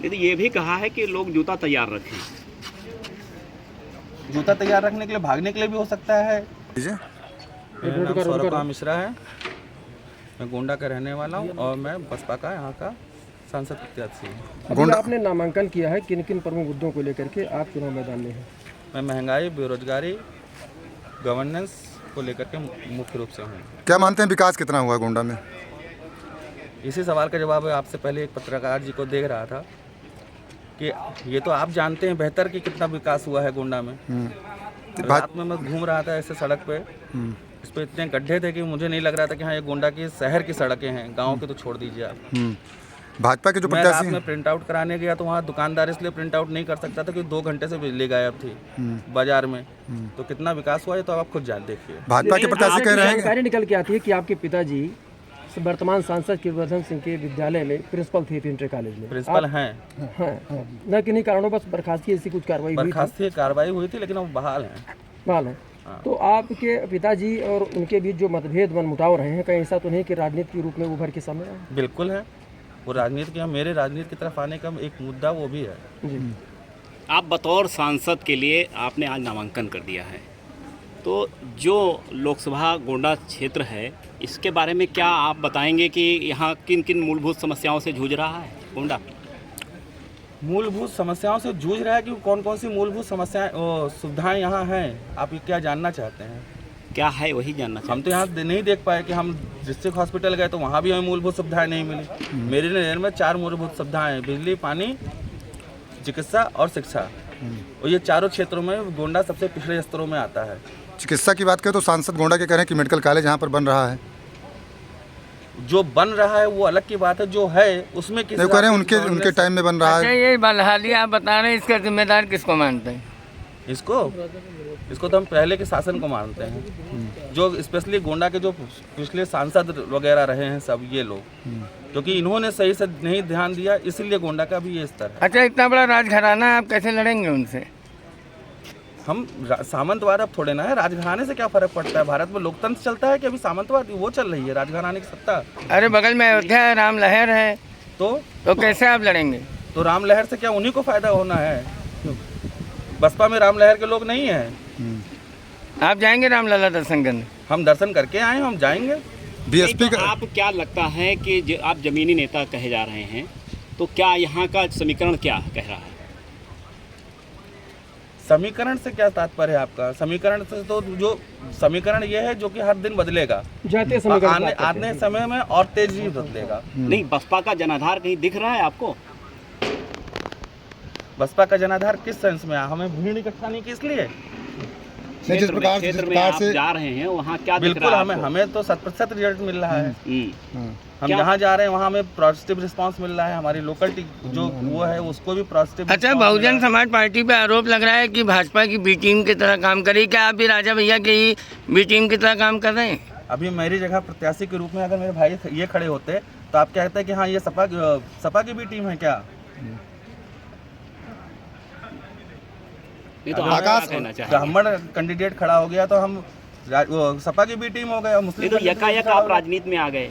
यदि ये भी कहा है कि लोग जूता तैयार रखें। जूता तैयार रखने के लिए, भागने के लिए भी हो सकता है। मेरा नाम सौरभ मिश्रा है, मैं गोंडा का रहने वाला हूँ और मैं बसपा का यहाँ का सांसद प्रत्याशी हूँ। गोंडा आपने नामांकन किया है, किन किन प्रमुख मुद्दों को लेकर के आप चुनाव मैदान में हैं? मैं महंगाई, बेरोजगारी, गवर्नेंस को लेकर के मुख्य रूप से हूँ। क्या मानते हैं विकास कितना हुआ गोंडा में? इसी सवाल का जवाब आपसे पहले एक पत्रकार जी को देख रहा था कि ये तो आप जानते हैं बेहतर कि कितना विकास हुआ है गोंडा में। रात में मैं घूम रहा था ऐसे सड़क पे, इस पे इतने गड्ढे थे कि मुझे नहीं लग रहा था कि हाँ ये गोंडा की शहर की सड़कें हैं, गांव के तो छोड़ दीजिए आप। भाजपा के जो मैं रात प्रत्याशी में प्रिंट आउट कराने गया तो वहाँ दुकानदार इसलिए प्रिंट आउट नहीं कर सकता था क्योंकि 2 घंटे से बिजली गायब थी बाजार में। तो कितना विकास हुआ है तो आप खुद जान देखिए। भाजपा के प्रत्याशी कह रहे हैं जानकारी निकल के आती है कि आपके पिताजी वर्तमान सांसद कीर्तिवर्धन सिंह के विद्यालय में प्रिंसिपल थे, इंटर कॉलेज में प्रिंसिपल हैं। हाँ, न किन्हीं कारणों बस बर्खास्ती ऐसी कुछ कार्रवाई हुई बर्खास्ती कार्रवाई हुई थी लेकिन वो बहाल हैं। बहाल है। तो आपके पिताजी और उनके बीच जो मतभेद मनमुटाव रहे हैं, कहीं ऐसा तो नहीं कि राजनीति के रूप में उभर के सामने आए? बिल्कुल है, वो राजनीति के, मेरे राजनीति की तरफ आने का एक मुद्दा वो भी है। जी। आप बतौर सांसद के लिए आपने आज नामांकन कर दिया है, तो जो लोकसभा गोंडा क्षेत्र है इसके बारे में क्या आप बताएंगे कि यहाँ किन किन मूलभूत समस्याओं से जूझ रहा है गोंडा? मूलभूत समस्याओं से जूझ रहा है कि कौन कौन सी मूलभूत समस्याएं सुविधाएं यहाँ हैं, आप ये क्या जानना चाहते हैं? क्या है वही जानना हम तो यहाँ नहीं देख पाए कि हम डिस्ट्रिक्ट हॉस्पिटल गए तो वहाँ भी हमें मूलभूत सुविधाएं नहीं मिली। मेरे नज़र में 4 मूलभूत सुविधाएं हैं, बिजली, पानी, चिकित्सा और शिक्षा। और ये चारों क्षेत्रों में गोंडा सबसे पिछड़े स्तरों में आता है। चिकित्सा की बात करें तो सांसद गोंडा के कह रहे हैं कि मेडिकल कॉलेज यहाँ पर बन रहा है। जो बन रहा है वो अलग की बात है, जो है उसमें किस कह रहे हैं उनके टाइम में बन रहा है। ये बलहाली आप बता रहे हैं, इसका जिम्मेदार किसको मानते हैं? इसको तो हम पहले के शासन को मानते हैं, जो स्पेशली गोंडा के जो पिछले सांसद वगैरह रहे हैं सब ये लोग, क्योंकि इन्होंने सही से नहीं ध्यान दिया, इसलिए गोंडा का भी ये स्तर है। अच्छा, इतना बड़ा राजघराना है, आप कैसे लड़ेंगे उनसे? हम सामंतवाद अब थोड़े ना है, राजघराने से क्या फर्क पड़ता है? भारत में लोकतंत्र चलता है कि अभी सामंतवाद वो चल रही है, राजघराने की सत्ता। अरे बगल में अयोध्या है, राम लहर है, तो कैसे आप लड़ेंगे? तो राम लहर से क्या उन्हीं को फायदा होना है? बसपा में राम लहर के लोग नहीं हैं। आप जाएंगे रामलला दर्शन करने? हम दर्शन करके आए, हम जाएंगे। बीएसपी तो आप क्या लगता है कि आप जमीनी नेता कहे जा रहे हैं, तो क्या यहाँ का समीकरण क्या कह रहा है? समीकरण से क्या तात्पर्य है आपका? समीकरण से तो जो समीकरण ये है जो कि हर दिन बदलेगा, आने समय में और तेजी बदलेगा। नहीं, बसपा का जनाधार कहीं दिख रहा है आपको? बसपा का जनाधार किस सेंस में? हमें भीड़ इकट्ठा नहीं की इसलिए क्षेत्र में आप जा रहे हैं वहाँ क्या दिख बिल्कुल रहा है? हमें तो 100% रिजल्ट मिल रहा है। हम जहाँ जा रहे हैं वहाँ हमें पॉजिटिव रिस्पांस मिल रहा है। हमारी लोकलिटी जो वो है उसको भी पॉजिटिव। अच्छा, बहुजन समाज पार्टी पे आरोप लग रहा है कि भाजपा की बी टीम की तरह काम करी। क्या आप भी राजा भैया की बी टीम की तरह काम कर रहे हैं? अभी मेरी जगह प्रत्याशी के रूप में अगर मेरे भाई ये खड़े होते तो आप क्या कहते हैं कि हाँ ये सपा की भी टीम है क्या? नहीं तो आकाश ब्राह्मण कैंडिडेट खड़ा हो गया तो हम सपा की भी टीम हो गए। मुस्लिम तो यकायक आप राजनीति में आ गए।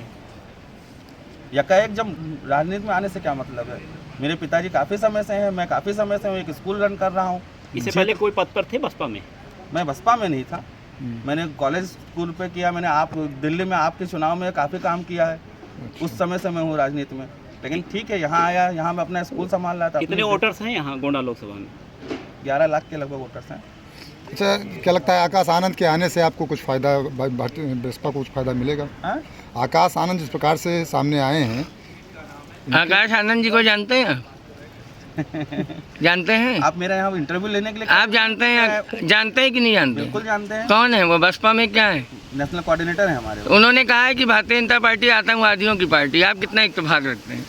यकायक जब राजनीति में आने से क्या मतलब है? मेरे पिताजी काफ़ी समय से हैं, मैं काफ़ी समय से एक स्कूल रन कर रहा हूँ। इससे पहले कोई पद पर थे बसपा में? मैं बसपा में नहीं था, मैंने कॉलेज स्कूल पे किया। मैंने दिल्ली में आपके चुनाव में काफ़ी काम किया है, उस समय से मैं हूँ राजनीति में। लेकिन ठीक है, यहाँ आया, यहाँ मैं अपना स्कूल संभाल रहा था। कितने वोटर्स हैं यहाँ गोंडा लोकसभा में? 11 लाख के लगभग वोटर्स हैं। अच्छा, क्या लगता है आकाश आनंद के आने से आपको कुछ फायदा, भारतीय बसपा को कुछ फायदा मिलेगा? आकाश आनंद जिस प्रकार से सामने आए हैं, आकाश आनंद जी को जानते हैं? जानते हैं? आप मेरा यहाँ इंटरव्यू लेने के लिए आप जानते हैं? जानते हैं कि नहीं जानते? बिल्कुल जानते हैं। कौन है वो? बसपा में क्या है? नेशनल कोऑर्डिनेटर है हमारे। उन्होंने कहा है कि भारतीय जनता पार्टी आतंकवादियों की पार्टी। आप कितना इत्तेफाक रखते हैं?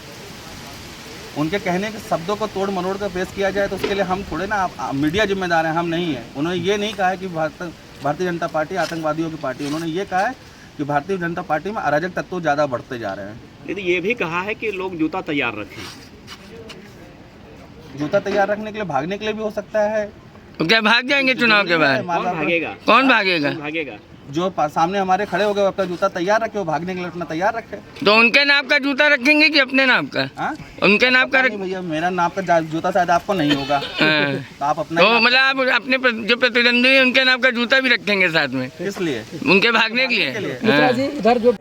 उनके कहने के शब्दों को तोड़ मरोड़ कर पेश किया जाए तो उसके लिए हम थोड़े ना मीडिया जिम्मेदार हैं, हम नहीं है। उन्होंने ये नहीं कहा है कि भारतीय जनता पार्टी आतंकवादियों की पार्टी। उन्होंने ये कहा है कि भारतीय जनता पार्टी में अराजक तत्व ज़्यादा बढ़ते जा रहे हैं। यदि ये भी कहा है कि लोग जूता तैयार रखें। जूता तैयार रखने के लिए, भागने के लिए भी हो सकता है। तो क्या भाग जाएंगे चुनाव के बाद? कौन भागेगा? कौन भागेगा? भागेगा? जो सामने हमारे खड़े हो गए वो अपना जूता तैयार रखे, वो भागने के लिए अपना तैयार रखे। तो उनके नाप का जूता रखेंगे कि अपने नाप का? हाँ? उनके नाप का नहीं भैया, मेरा नाप का जूता शायद आपको नहीं होगा। हाँ। तो आप अपना तो मतलब आप अपने जो प्रतिद्वंदी है उनके नाप का जूता भी रखेंगे साथ में, किस लिए? उनके भागने के लिए? मिश्रा जी इधर जो